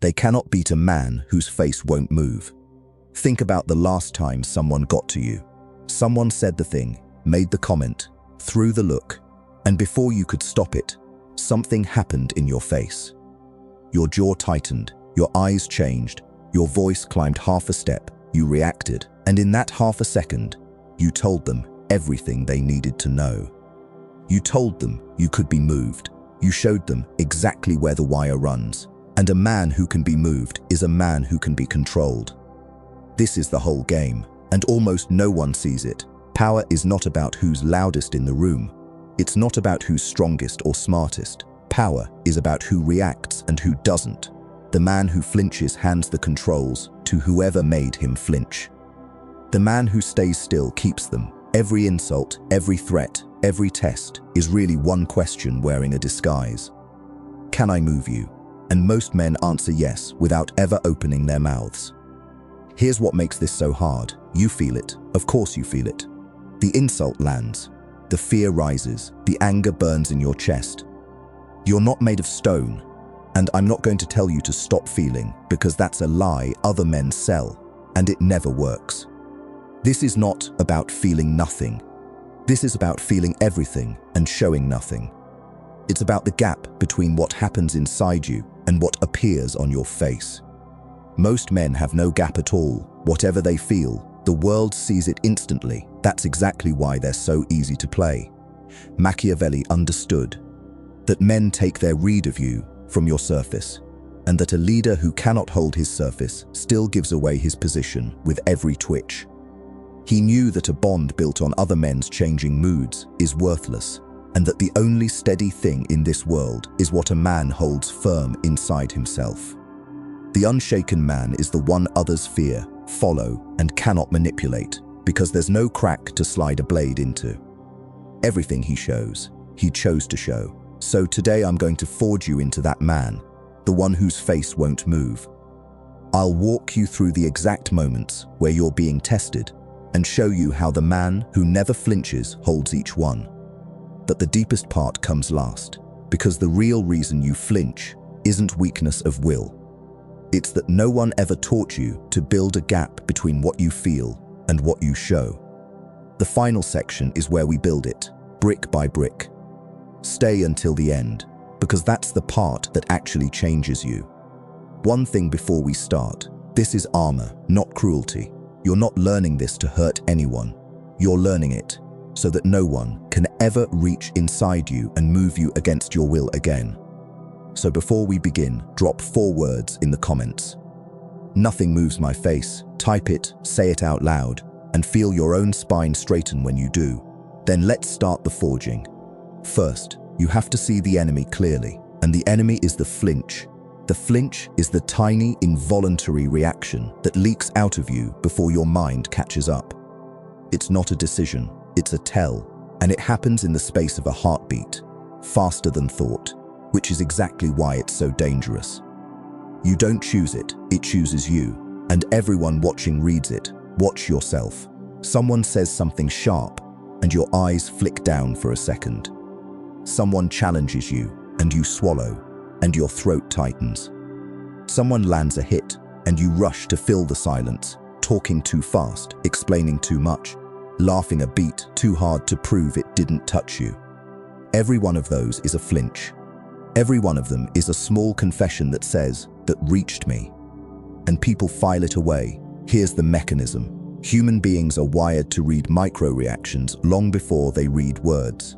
They cannot beat a man whose face won't move. Think about the last time someone got to you. Someone said the thing, made the comment, threw the look, and before you could stop it, something happened in your face. Your jaw tightened, your eyes changed, your voice climbed half a step, you reacted, and in that half a second, you told them everything they needed to know. You told them you could be moved. You showed them exactly where the wire runs. And a man who can be moved is a man who can be controlled. This is the whole game, and almost no one sees it. Power is not about who's loudest in the room. It's not about who's strongest or smartest. Power is about who reacts and who doesn't. The man who flinches hands the controls to whoever made him flinch. The man who stays still keeps them. Every insult, every threat, every test is really one question wearing a disguise. Can I move you? And most men answer yes without ever opening their mouths. Here's what makes this so hard. You feel it. Of course you feel it. The insult lands. The fear rises. The anger burns in your chest. You're not made of stone. And I'm not going to tell you to stop feeling, because that's a lie other men sell, and it never works. This is not about feeling nothing. This is about feeling everything and showing nothing. It's about the gap between what happens inside you and what appears on your face. Most men have no gap at all. Whatever they feel, the world sees it instantly. That's exactly why they're so easy to play. Machiavelli understood that men take their read of you from your surface, and that a leader who cannot hold his surface still gives away his position with every twitch. He knew that a bond built on other men's changing moods is worthless, and that the only steady thing in this world is what a man holds firm inside himself. The unshaken man is the one others fear, follow, and cannot manipulate, because there's no crack to slide a blade into. Everything he shows, he chose to show. So today I'm going to forge you into that man, the one whose face won't move. I'll walk you through the exact moments where you're being tested and show you how the man who never flinches holds each one. But the deepest part comes last, because the real reason you flinch isn't weakness of will. It's that no one ever taught you to build a gap between what you feel and what you show. The final section is where we build it, brick by brick. Stay until the end, because that's the part that actually changes you. One thing before we start, this is armor, not cruelty. You're not learning this to hurt anyone. You're learning it so that no one can ever reach inside you and move you against your will again. So before we begin, drop 4 words in the comments. Nothing moves my face. Type it, say it out loud, and feel your own spine straighten when you do. Then let's start the forging. First, you have to see the enemy clearly, and the enemy is the flinch. The flinch is the tiny, involuntary reaction that leaks out of you before your mind catches up. It's not a decision, it's a tell, and it happens in the space of a heartbeat, faster than thought, which is exactly why it's so dangerous. You don't choose it, it chooses you, and everyone watching reads it. Watch yourself. Someone says something sharp, and your eyes flick down for a second. Someone challenges you, and you swallow, and your throat tightens. Someone lands a hit, and you rush to fill the silence, talking too fast, explaining too much, laughing a beat too hard to prove it didn't touch you. Every one of those is a flinch. Every one of them is a small confession that says, "That reached me." And people file it away. Here's the mechanism. Human beings are wired to read micro-reactions long before they read words.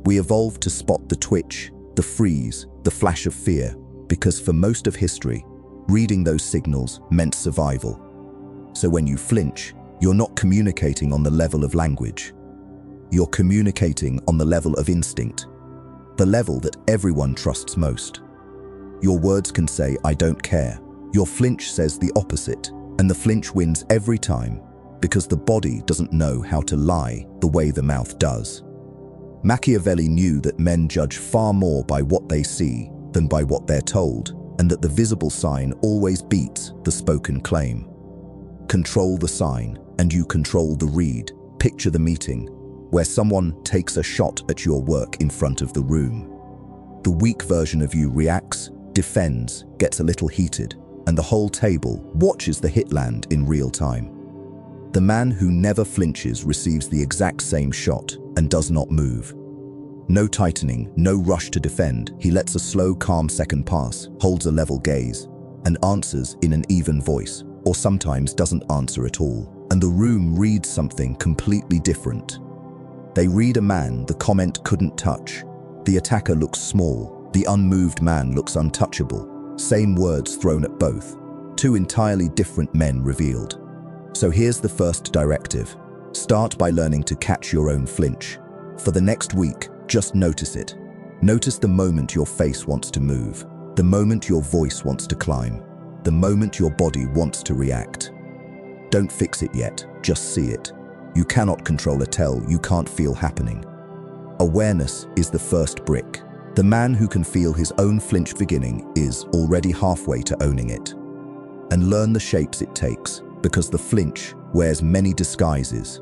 We evolved to spot the twitch, the freeze, the flash of fear, because for most of history, reading those signals meant survival. So when you flinch, you're not communicating on the level of language. You're communicating on the level of instinct, the level that everyone trusts most. Your words can say, "I don't care." Your flinch says the opposite, and the flinch wins every time, because the body doesn't know how to lie the way the mouth does. Machiavelli knew that men judge far more by what they see than by what they're told, and that the visible sign always beats the spoken claim. Control the sign, and you control the read. Picture the meeting, where someone takes a shot at your work in front of the room. The weak version of you reacts, defends, gets a little heated, and the whole table watches the hit land in real time. The man who never flinches receives the exact same shot and does not move. No tightening, no rush to defend. He lets a slow, calm second pass, holds a level gaze, and answers in an even voice, or sometimes doesn't answer at all. And the room reads something completely different. They read a man the comment couldn't touch. The attacker looks small, the unmoved man looks untouchable. Same words thrown at both. Two entirely different men revealed. So here's the first directive. Start by learning to catch your own flinch. For the next week, just notice it. Notice the moment your face wants to move, the moment your voice wants to climb, the moment your body wants to react. Don't fix it yet, just see it. You cannot control a tell you can't feel happening. Awareness is the first brick. The man who can feel his own flinch beginning is already halfway to owning it. And learn the shapes it takes, because the flinch wears many disguises.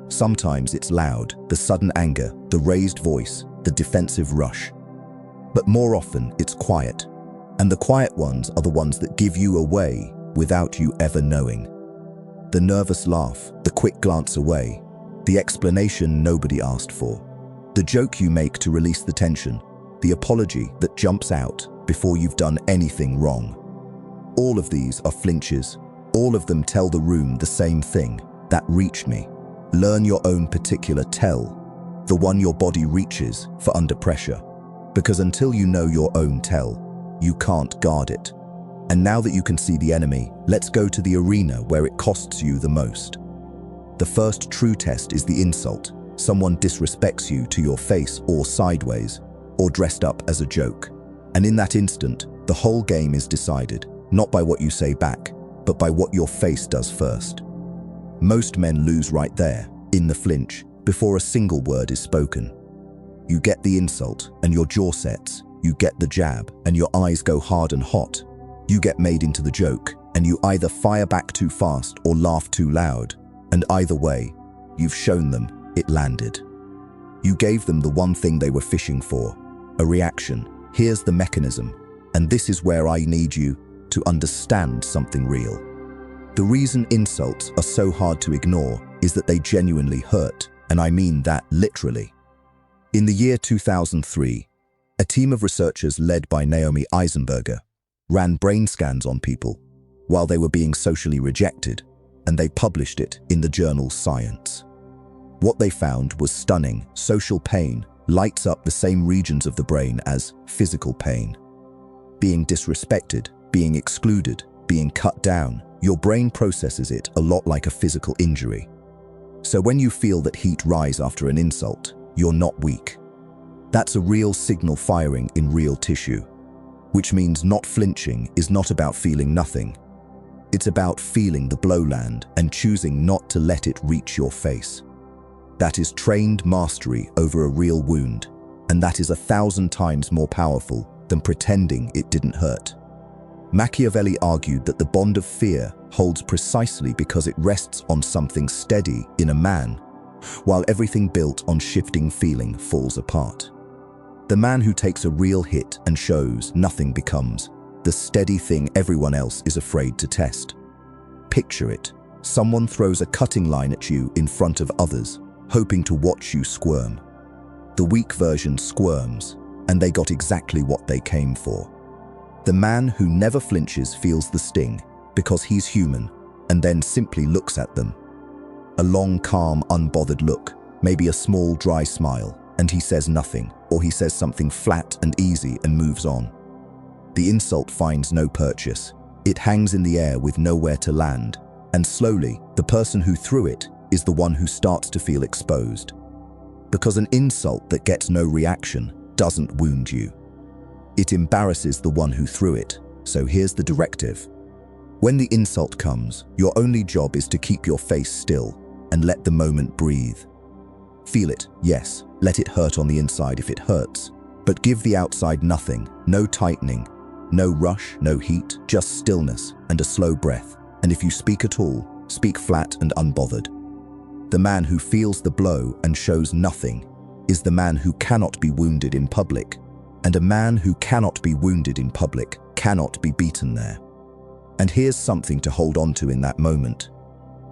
Sometimes it's loud, the sudden anger, the raised voice, the defensive rush. But more often it's quiet. And the quiet ones are the ones that give you away without you ever knowing. The nervous laugh, the quick glance away, the explanation nobody asked for, the joke you make to release the tension, the apology that jumps out before you've done anything wrong. All of these are flinches. All of them tell the room the same thing. That reached me. Learn your own particular tell, the one your body reaches for under pressure. Because until you know your own tell, you can't guard it. And now that you can see the enemy, let's go to the arena where it costs you the most. The first true test is the insult. Someone disrespects you to your face or sideways, or dressed up as a joke. And in that instant, the whole game is decided, not by what you say back, but by what your face does first. Most men lose right there, in the flinch, before a single word is spoken. You get the insult, and your jaw sets. You get the jab, and your eyes go hard and hot. You get made into the joke, and you either fire back too fast or laugh too loud. And either way, you've shown them it landed. You gave them the one thing they were fishing for, a reaction. Here's the mechanism, and this is where I need you to understand something real. The reason insults are so hard to ignore is that they genuinely hurt, and I mean that literally. In the year 2003, a team of researchers led by Naomi Eisenberger ran brain scans on people while they were being socially rejected, and they published it in the journal Science. What they found was stunning. Social pain lights up the same regions of the brain as physical pain. Being disrespected, being excluded, being cut down, your brain processes it a lot like a physical injury. So when you feel that heat rise after an insult, you're not weak. That's a real signal firing in real tissue, which means not flinching is not about feeling nothing. It's about feeling the blow land and choosing not to let it reach your face. That is trained mastery over a real wound, and that is 1,000 times more powerful than pretending it didn't hurt. Machiavelli argued that the bond of fear holds precisely because it rests on something steady in a man, while everything built on shifting feeling falls apart. The man who takes a real hit and shows nothing becomes the steady thing everyone else is afraid to test. Picture it. Someone throws a cutting line at you in front of others, hoping to watch you squirm. The weak version squirms, and they got exactly what they came for. The man who never flinches feels the sting because he's human, and then simply looks at them. A long, calm, unbothered look, maybe a small, dry smile, and he says nothing, or he says something flat and easy and moves on. The insult finds no purchase. It hangs in the air with nowhere to land, and slowly, the person who threw it is the one who starts to feel exposed. Because an insult that gets no reaction doesn't wound you. It embarrasses the one who threw it. So here's the directive. When the insult comes, your only job is to keep your face still and let the moment breathe. Feel it, yes, let it hurt on the inside if it hurts, but give the outside nothing, no tightening, no rush, no heat, just stillness and a slow breath. And if you speak at all, speak flat and unbothered. The man who feels the blow and shows nothing is the man who cannot be wounded in public, And a man who cannot be wounded in public cannot be beaten there. And here's something to hold on to in that moment.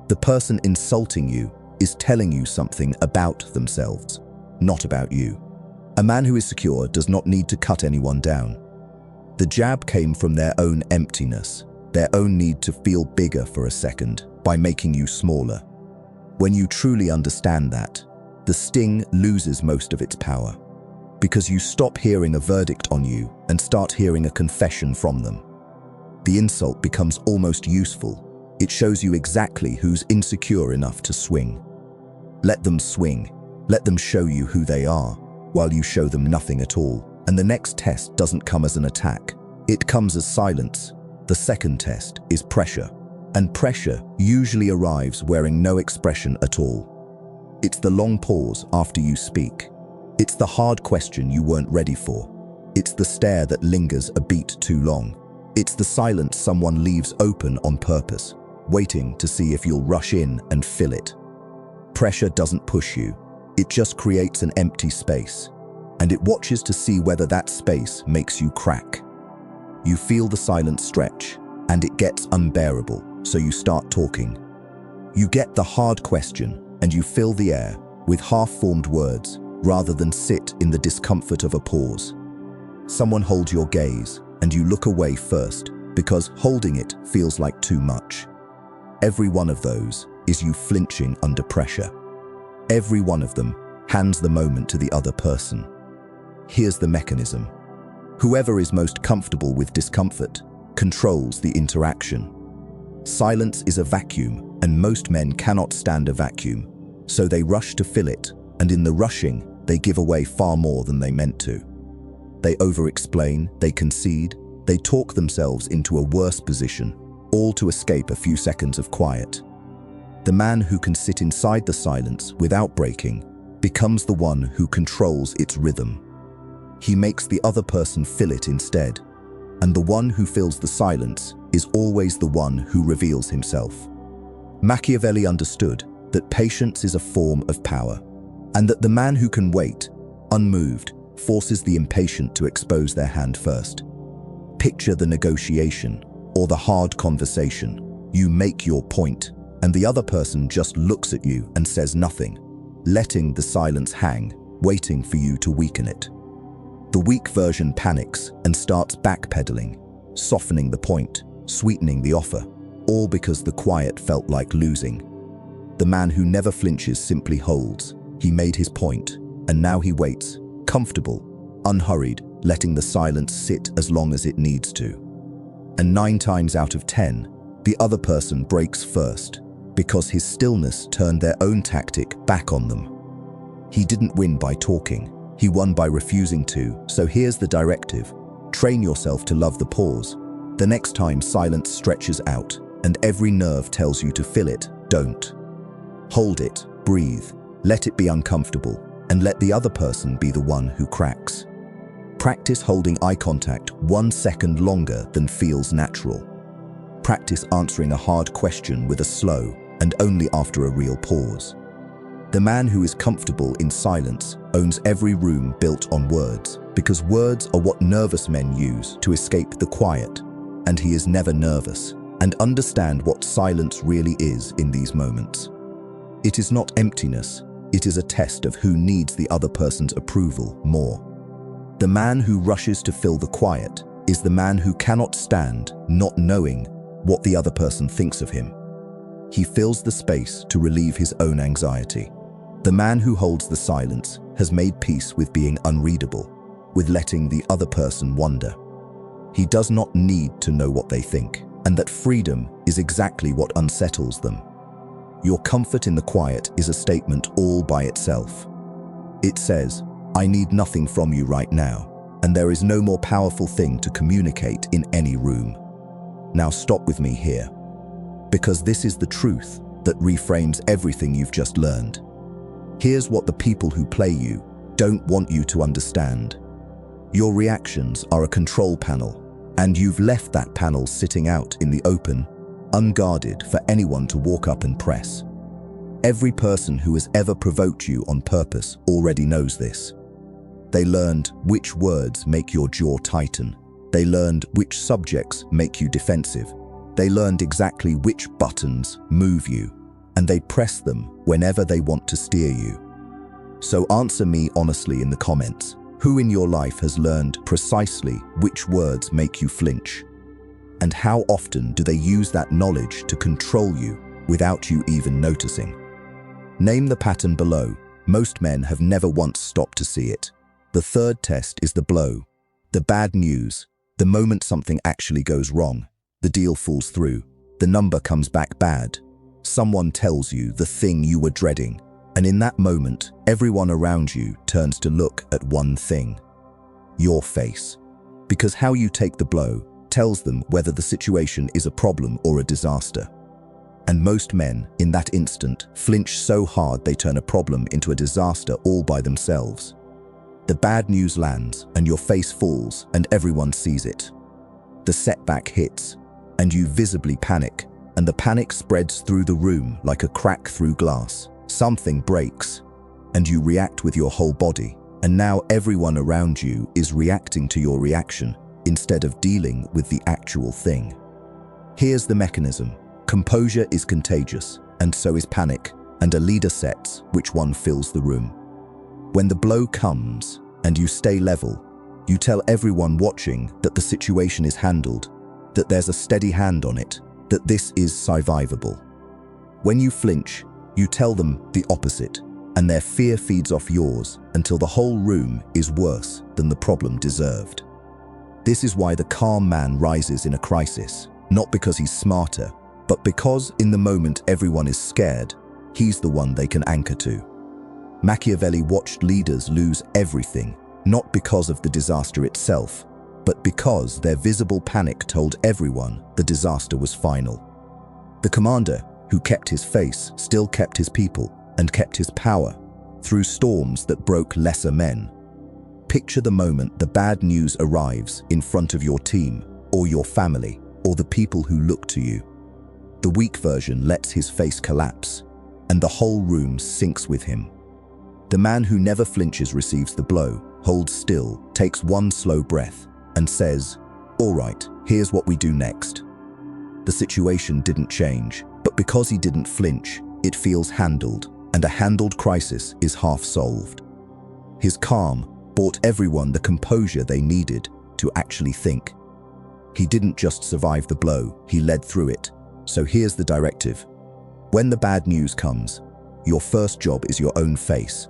The person insulting you is telling you something about themselves, not about you. A man who is secure does not need to cut anyone down. The jab came from their own emptiness, their own need to feel bigger for a second by making you smaller. When you truly understand that, the sting loses most of its power, because you stop hearing a verdict on you and start hearing a confession from them. The insult becomes almost useful. It shows you exactly who's insecure enough to swing. Let them swing. Let them show you who they are, while you show them nothing at all. And the next test doesn't come as an attack. It comes as silence. The second test is pressure. And pressure usually arrives wearing no expression at all. It's the long pause after you speak. It's the hard question you weren't ready for. It's the stare that lingers a beat too long. It's the silence someone leaves open on purpose, waiting to see if you'll rush in and fill it. Pressure doesn't push you. It just creates an empty space, and it watches to see whether that space makes you crack. You feel the silence stretch, and it gets unbearable, so you start talking. You get the hard question, and you fill the air with half-formed words, rather than sit in the discomfort of a pause. Someone holds your gaze, and you look away first, because holding it feels like too much. Every one of those is you flinching under pressure. Every one of them hands the moment to the other person. Here's the mechanism. Whoever is most comfortable with discomfort controls the interaction. Silence is a vacuum, and most men cannot stand a vacuum, so they rush to fill it, and in the rushing, they give away far more than they meant to. They over-explain, they concede, they talk themselves into a worse position, all to escape a few seconds of quiet. The man who can sit inside the silence without breaking becomes the one who controls its rhythm. He makes the other person fill it instead, and the one who fills the silence is always the one who reveals himself. Machiavelli understood that patience is a form of power, and that the man who can wait, unmoved, forces the impatient to expose their hand first. Picture the negotiation, or the hard conversation. You make your point, and the other person just looks at you and says nothing, letting the silence hang, waiting for you to weaken it. The weak version panics and starts backpedaling, softening the point, sweetening the offer, all because the quiet felt like losing. The man who never flinches simply holds. He made his point, and now he waits, comfortable, unhurried, letting the silence sit as long as it needs to. And 9 times out of 10, the other person breaks first, because his stillness turned their own tactic back on them. He didn't win by talking, he won by refusing to, so here's the directive. Train yourself to love the pause. The next time silence stretches out, and every nerve tells you to fill it, don't. Hold it, breathe, let it be uncomfortable, and let the other person be the one who cracks. Practice holding eye contact 1 second longer than feels natural. Practice answering a hard question with a slow and only after a real pause. The man who is comfortable in silence owns every room built on words, because words are what nervous men use to escape the quiet, and he is never nervous, and understand what silence really is in these moments. It is not emptiness, it is a test of who needs the other person's approval more. The man who rushes to fill the quiet is the man who cannot stand not knowing what the other person thinks of him. He fills the space to relieve his own anxiety. The man who holds the silence has made peace with being unreadable, with letting the other person wonder. He does not need to know what they think, and that freedom is exactly what unsettles them. Your comfort in the quiet is a statement all by itself. It says, I need nothing from you right now, and there is no more powerful thing to communicate in any room. Now stop with me here, because this is the truth that reframes everything you've just learned. Here's what the people who play you don't want you to understand. Your reactions are a control panel, and you've left that panel sitting out in the open, unguarded for anyone to walk up and press. Every person who has ever provoked you on purpose already knows this. They learned which words make your jaw tighten. They learned which subjects make you defensive. They learned exactly which buttons move you, and they press them whenever they want to steer you. So answer me honestly in the comments. Who in your life has learned precisely which words make you flinch? And how often do they use that knowledge to control you without you even noticing? Name the pattern below. Most men have never once stopped to see it. The third test is the blow. The bad news. The moment something actually goes wrong. The deal falls through. The number comes back bad. Someone tells you the thing you were dreading. And in that moment, everyone around you turns to look at one thing: your face. Because how you take the blow tells them whether the situation is a problem or a disaster. And most men, in that instant, flinch so hard they turn a problem into a disaster all by themselves. The bad news lands, and your face falls, and everyone sees it. The setback hits, and you visibly panic, and the panic spreads through the room like a crack through glass. Something breaks, and you react with your whole body, and now everyone around you is reacting to your reaction instead of dealing with the actual thing. Here's the mechanism. Composure is contagious, and so is panic, and a leader sets which one fills the room. When the blow comes, and you stay level, you tell everyone watching that the situation is handled, that there's a steady hand on it, that this is survivable. When you flinch, you tell them the opposite, and their fear feeds off yours until the whole room is worse than the problem deserved. This is why the calm man rises in a crisis, not because he's smarter, but because in the moment everyone is scared, he's the one they can anchor to. Machiavelli watched leaders lose everything, not because of the disaster itself, but because their visible panic told everyone the disaster was final. The commander, who kept his face, still kept his people and kept his power through storms that broke lesser men. Picture the moment the bad news arrives in front of your team or your family or the people who look to you. The weak version lets his face collapse, and the whole room sinks with him. The man who never flinches receives the blow, holds still, takes one slow breath, and says, "All right, here's what we do next." The situation didn't change, but because he didn't flinch, it feels handled, and a handled crisis is half solved. His calm brought everyone the composure they needed to actually think. He didn't just survive the blow, he led through it. So here's the directive. When the bad news comes, your first job is your own face.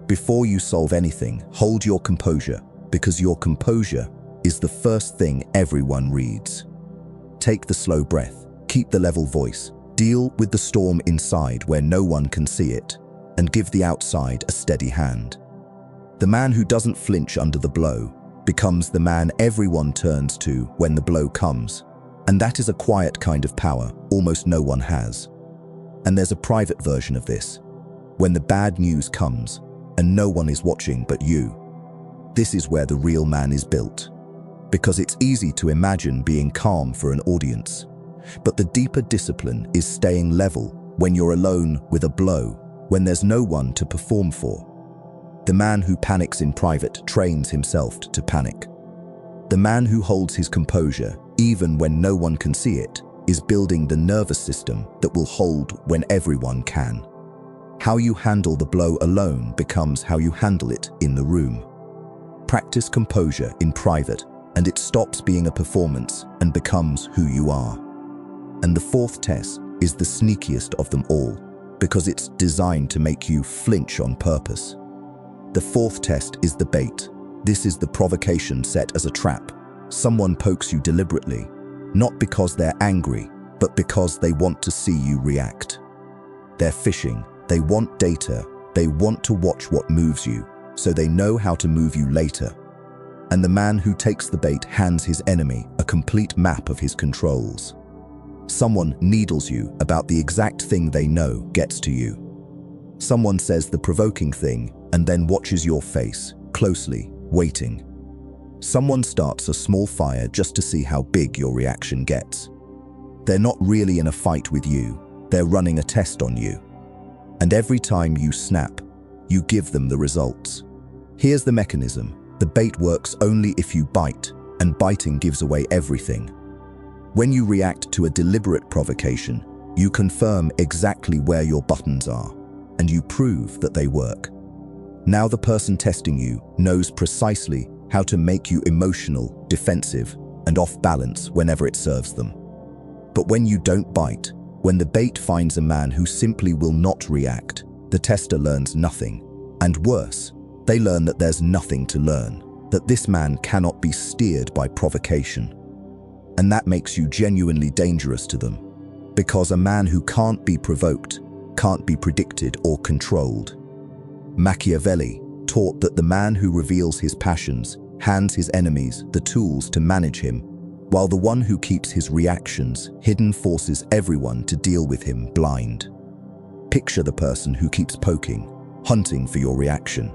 Before you solve anything, hold your composure, because your composure is the first thing everyone reads. Take the slow breath, keep the level voice, deal with the storm inside where no one can see it, and give the outside a steady hand. The man who doesn't flinch under the blow becomes the man everyone turns to when the blow comes. And that is a quiet kind of power almost no one has. And there's a private version of this. When the bad news comes, and no one is watching but you. This is where the real man is built. Because it's easy to imagine being calm for an audience. But the deeper discipline is staying level when you're alone with a blow, when there's no one to perform for. The man who panics in private trains himself to panic. The man who holds his composure, even when no one can see it, is building the nervous system that will hold when everyone can. How you handle the blow alone becomes how you handle it in the room. Practice composure in private, and it stops being a performance and becomes who you are. And the fourth test is the sneakiest of them all, because it's designed to make you flinch on purpose. The fourth test is the bait. This is the provocation set as a trap. Someone pokes you deliberately, not because they're angry, but because they want to see you react. They're fishing. They want data. They want to watch what moves you, so they know how to move you later. And the man who takes the bait hands his enemy a complete map of his controls. Someone needles you about the exact thing they know gets to you. Someone says the provoking thing and then watches your face closely, waiting. Someone starts a small fire just to see how big your reaction gets. They're not really in a fight with you. They're running a test on you. And every time you snap, you give them the results. Here's the mechanism. The bait works only if you bite, and biting gives away everything. When you react to a deliberate provocation, you confirm exactly where your buttons are, and you prove that they work. Now the person testing you knows precisely how to make you emotional, defensive, and off balance whenever it serves them. But when you don't bite, when the bait finds a man who simply will not react, the tester learns nothing. And worse, they learn that there's nothing to learn, that this man cannot be steered by provocation. And that makes you genuinely dangerous to them, because a man who can't be provoked can't be predicted or controlled. Machiavelli taught that the man who reveals his passions hands his enemies the tools to manage him, while the one who keeps his reactions hidden forces everyone to deal with him blind. Picture the person who keeps poking, hunting for your reaction.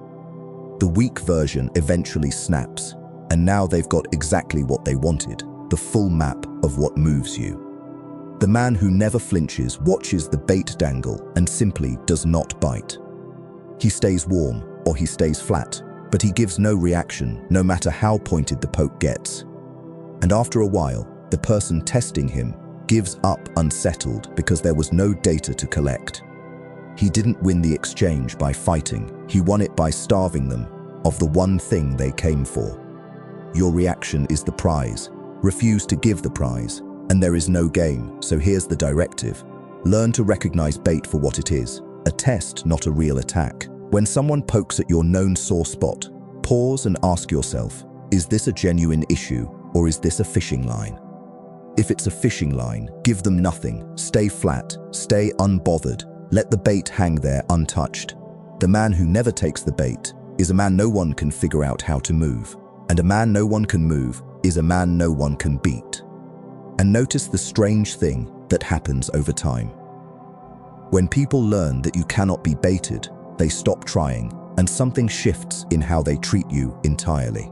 The weak version eventually snaps, and now they've got exactly what they wanted, the full map of what moves you. The man who never flinches watches the bait dangle and simply does not bite. He stays warm or he stays flat, but he gives no reaction, no matter how pointed the poke gets. And after a while, the person testing him gives up unsettled because there was no data to collect. He didn't win the exchange by fighting, he won it by starving them of the one thing they came for. Your reaction is the prize. Refuse to give the prize, and there is no game, so here's the directive. Learn to recognize bait for what it is, a test, not a real attack. When someone pokes at your known sore spot, pause and ask yourself, is this a genuine issue or is this a fishing line? If it's a fishing line, give them nothing, stay flat, stay unbothered, let the bait hang there untouched. The man who never takes the bait is a man no one can figure out how to move, and a man no one can move is a man no one can beat. And notice the strange thing that happens over time. When people learn that you cannot be baited, they stop trying, and something shifts in how they treat you entirely.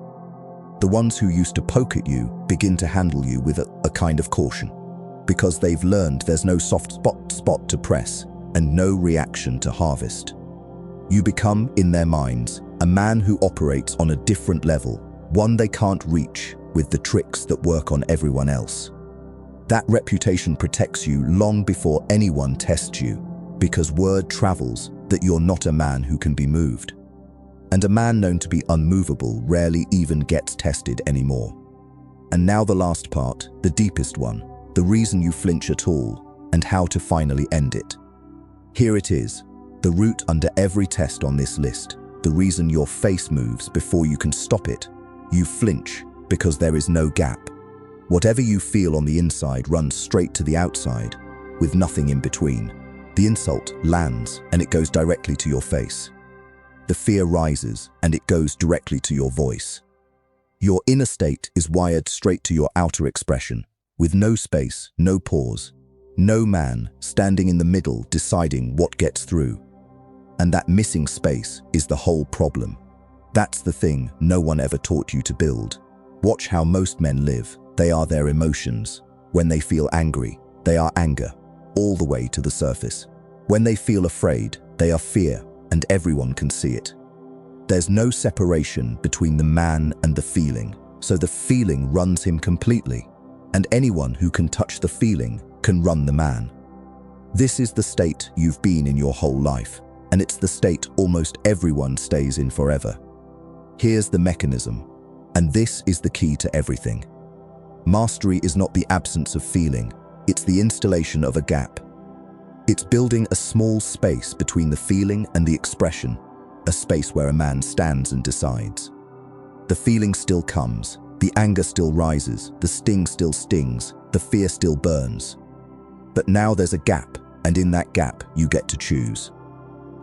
The ones who used to poke at you begin to handle you with a kind of caution, because they've learned there's no soft spot to press and no reaction to harvest. You become, in their minds, a man who operates on a different level, one they can't reach with the tricks that work on everyone else. That reputation protects you long before anyone tests you, because word travels that you're not a man who can be moved. And a man known to be unmovable rarely even gets tested anymore. And now the last part, the deepest one, the reason you flinch at all, and how to finally end it. Here it is, the root under every test on this list, the reason your face moves before you can stop it. You flinch because there is no gap. Whatever you feel on the inside runs straight to the outside, with nothing in between. The insult lands and it goes directly to your face. The fear rises and it goes directly to your voice. Your inner state is wired straight to your outer expression, with no space, no pause, no man standing in the middle deciding what gets through. And that missing space is the whole problem. That's the thing no one ever taught you to build. Watch how most men live. They are their emotions. When they feel angry, they are anger, all the way to the surface. When they feel afraid, they are fear, and everyone can see it. There's no separation between the man and the feeling, so the feeling runs him completely, and anyone who can touch the feeling can run the man. This is the state you've been in your whole life, and it's the state almost everyone stays in forever. Here's the mechanism, and this is the key to everything. Mastery is not the absence of feeling, it's the installation of a gap. It's building a small space between the feeling and the expression, a space where a man stands and decides. The feeling still comes, the anger still rises, the sting still stings, the fear still burns. But now there's a gap, and in that gap you get to choose.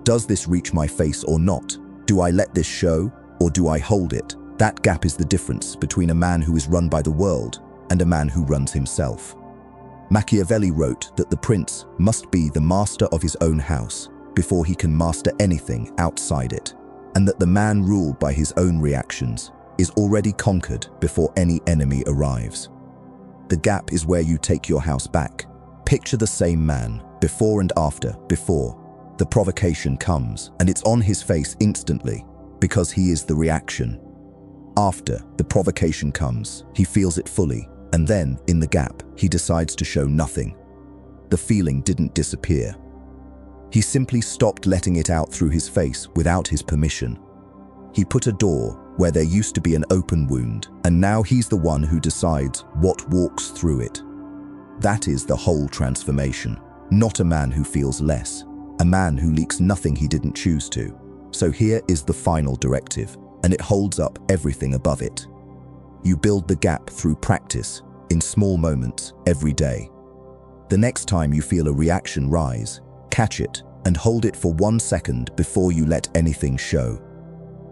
Does this reach my face or not? Do I let this show, or do I hold it? That gap is the difference between a man who is run by the world and a man who runs himself. Machiavelli wrote that the prince must be the master of his own house before he can master anything outside it, and that the man ruled by his own reactions is already conquered before any enemy arrives. The gap is where you take your house back. Picture the same man, before and after. Before, the provocation comes, and it's on his face instantly. because he is the reaction. After the provocation comes, he feels it fully, and then, in the gap, he decides to show nothing. The feeling didn't disappear. He simply stopped letting it out through his face without his permission. He put a door where there used to be an open wound, and now he's the one who decides what walks through it. That is the whole transformation. Not a man who feels less, a man who leaks nothing he didn't choose to. So here is the final directive, and it holds up everything above it. You build the gap through practice, in small moments, every day. The next time you feel a reaction rise, catch it and hold it for 1 second before you let anything show.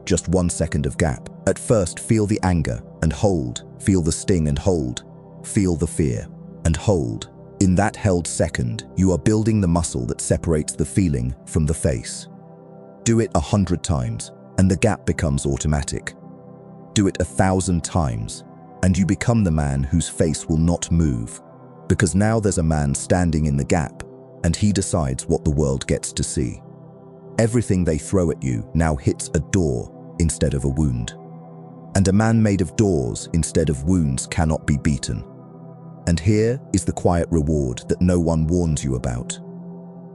Just 1 second of gap. At first, feel the anger and hold. Feel the sting and hold. Feel the fear and hold. In that held second, you are building the muscle that separates the feeling from the face. Do it 100 times, and the gap becomes automatic. Do it 1,000 times, and you become the man whose face will not move. Because now there's a man standing in the gap, and he decides what the world gets to see. Everything they throw at you now hits a door instead of a wound. And a man made of doors instead of wounds cannot be beaten. And here is the quiet reward that no one warns you about.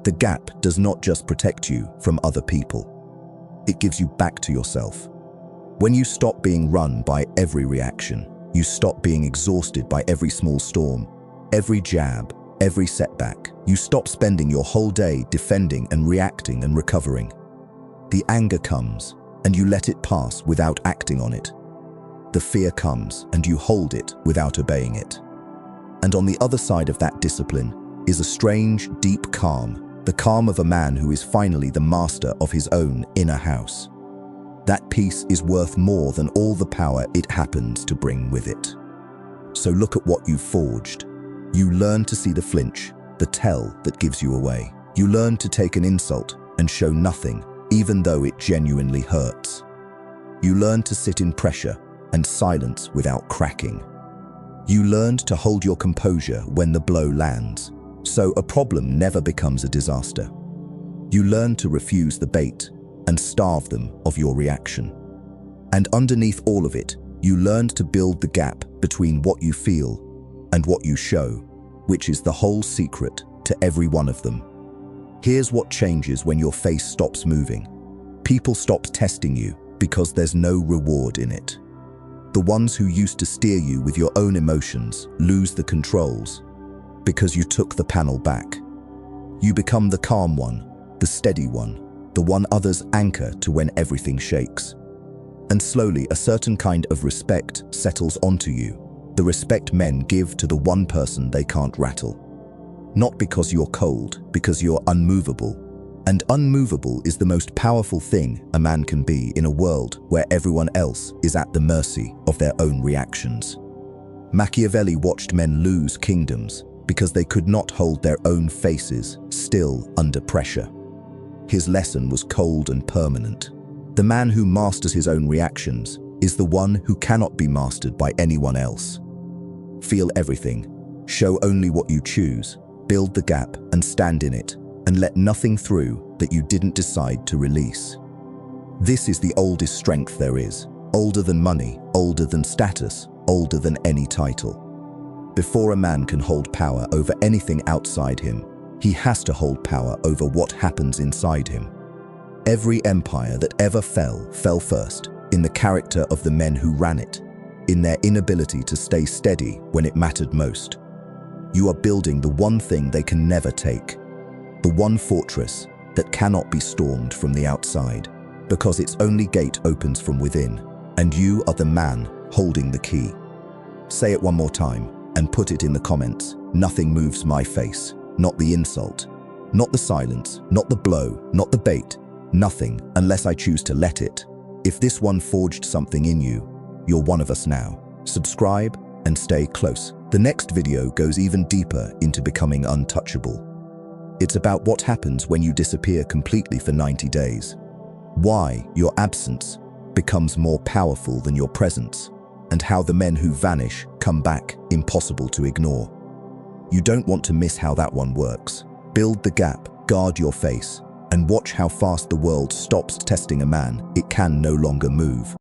The gap does not just protect you from other people. It gives you back to yourself. When you stop being run by every reaction, you stop being exhausted by every small storm, every jab, every setback. You stop spending your whole day defending and reacting and recovering. The anger comes, and you let it pass without acting on it. The fear comes, and you hold it without obeying it. And on the other side of that discipline is a strange, deep calm, the calm of a man who is finally the master of his own inner house. That peace is worth more than all the power it happens to bring with it. So look at what you've forged. You learn to see the flinch, the tell that gives you away. You learn to take an insult and show nothing, even though it genuinely hurts. You learn to sit in pressure and silence without cracking. You learned to hold your composure when the blow lands, so a problem never becomes a disaster. You learn to refuse the bait and starve them of your reaction. And underneath all of it, you learned to build the gap between what you feel and what you show, which is the whole secret to every one of them. Here's what changes when your face stops moving. People stop testing you because there's no reward in it. The ones who used to steer you with your own emotions lose the controls because you took the panel back. You become the calm one, the steady one, the one others anchor to when everything shakes. And slowly a certain kind of respect settles onto you, the respect men give to the one person they can't rattle. Not because you're cold, because you're unmovable. And unmovable is the most powerful thing a man can be in a world where everyone else is at the mercy of their own reactions. Machiavelli watched men lose kingdoms because they could not hold their own faces still under pressure. His lesson was cold and permanent. The man who masters his own reactions is the one who cannot be mastered by anyone else. Feel everything, show only what you choose, build the gap and stand in it, and let nothing through that you didn't decide to release. This is the oldest strength there is, older than money, older than status, older than any title. Before a man can hold power over anything outside him, he has to hold power over what happens inside him. Every empire that ever fell first in the character of the men who ran it, in their inability to stay steady when it mattered most. You are building the one thing they can never take, the one fortress that cannot be stormed from the outside, because its only gate opens from within, and you are the man holding the key. Say it one more time and put it in the comments. Nothing moves my face, not the insult, not the silence, not the blow, not the bait, nothing unless I choose to let it. If this one forged something in you, you're one of us now. Subscribe and stay close. The next video goes even deeper into becoming untouchable. It's about what happens when you disappear completely for 90 days. Why your absence becomes more powerful than your presence, and how the men who vanish come back impossible to ignore. You don't want to miss how that one works. Build the gap, guard your face, and watch how fast the world stops testing a man it can no longer move.